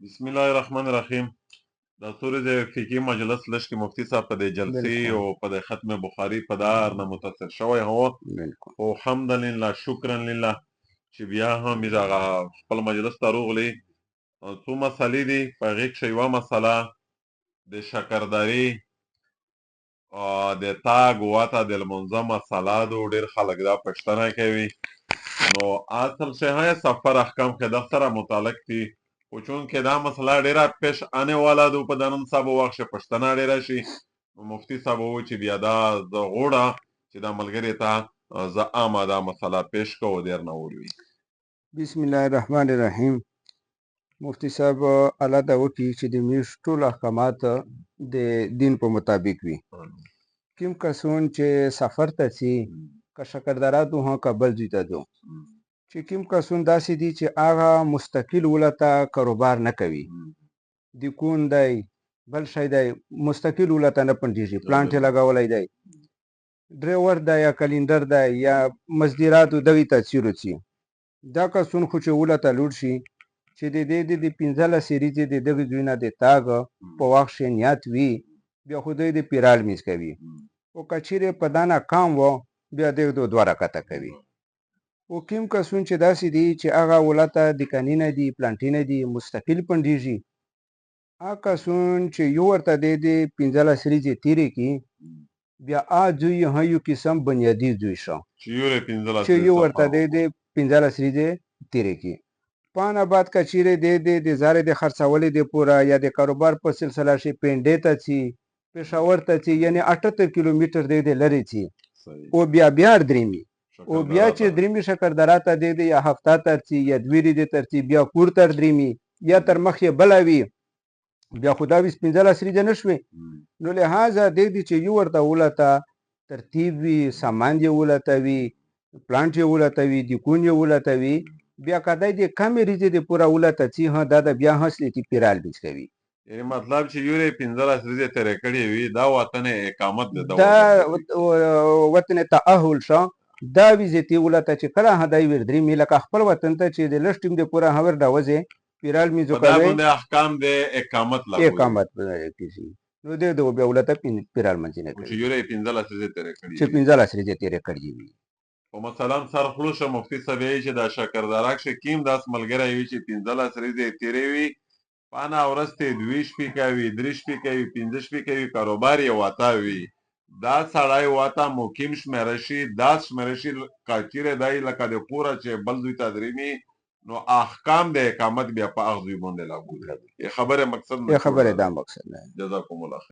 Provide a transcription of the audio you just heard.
بسم الله الرحمن الرحیم. د سورې د فقهي مجلس لشکې مفتي صاحب په دې جلسې بالکل او په د ختم بخاري په دار نه متاثر شوی هو بالکل او حمد لله شکرا لله چې بیا هم هغه خپل مجلس ته راغلی. څو مسلې دي په هغې کښې یوه مسله د شکرداري د تاګ وته د لمونځه مسله دو. ډېر خلک دا پوښتنه کوي نو اصل شی های سفر احکام که دغه سره متعلق دي خو چونکې دا مسله ډېره پیش آنے والا ده په د نن سبا وخت کښې پوښتنه ډېره شي نو مفتي صاحب وویل چې بیا دا زه غواړه چې دا ملګري ته زه عامه دا مسله پیش کړو او دېر نه وروي. بسم الله الرحمن الرحیم. مفتی صاحب الله دا وکړي چې د میاشت ټول احکامات د دین په مطابق وي. کوم کسون چې سفر ته ځي که شکرداراتو هم که بل ځای ته ځو چې کوم کسون داسې دي چې هغه مستقل ولته کاروبار نه کوي، د کون دی بل شی دی مستقل ولته نه پنډېږي، پلانټ یې لګولی دی، ډریور دی یا کلینډر دی یا مزدوراتو دغې ته څیرو ځي. دا کسون خو چې ولته لوړ شي چې د دې د 15 ورځې د دغې ځای نه د تاګ په وخت کښې نیت وي بیا خو دوی د پیرال لمونځ کوي. او که چیرې په دا ناکام و بیا دوی 2 رکعته کوي. او کوم کسون چې داسې دي چې هغه ولته دکاني نه دي پلانټي نه دي مستقل پنډېږي، هغه کسون چې یو ورته دی د 15 ورځې تېرې کړي بیا هغه ځای هم یو قسم بنیادي ځای شه چې یو ورته دی د 15 ورځې تېرې کړي. پانه بعد که چیرې دی د زارې د خرڅولې د پوره یا د کاروبار په سلسله شي پینډې ته ځي، پېښور ته ځي، یعنې 78 کیلومتر دی د لرې ځي او بیا درېمي او بیا چې درېمي شکردره ته دی یا هفته ته ځي یا 2 ورځې ته ځي بیا کور تر درېمي یا تر مخ یې بله وي بیا خو دا 15 ورځې نه شوې. نو لحاظه دی چې یو ورته ولته ترتیب وي، سامان یې ولته وي، پلانټ یې ولته وي، دکون یې ولته وي، بیا که دی د کمې ورځې د پوره ولته ځي دا د بیا اصلي پیرال لمونځ کوي. یعنې مطلب چې یو یې 15 ورځې تېرې کړې وي دا وطن اقامت ده، دا وطن تأهل شه. دا ویزې ولته چې کله دی ور درېمي لکه خپل وطن ته چې د لږ ټیم د پوره هم ور ډوځې پیرال لمونځ په دا باندې احکام د اقامت کېږي. نو دی بیا ولته پیرال لمونځ نه کوي چې یو یې 15 ورځې تېرې کړې چې 15 ورځې تېرې کړې وي. خو مثلا سر خلوشه مفتي صاحب یې چې دا شکرداره کښې کیم داس ملګری وي چې 15 ورځې تېرې وي پانه ورځ ته 2 شپې کوي 3 شپې کوي 5 شپې کوي کاروبار یې واته وي دا سړی واته مقیم شمېره شي دا شمېره شي که چیرې دی لکه د کوره چې بل دوی ته درېمي نو احکام د اقامت بیا په هغه دوی باندې لاګو دي. خبره مقصد دا مقصد نه. جزاکم الله خیر.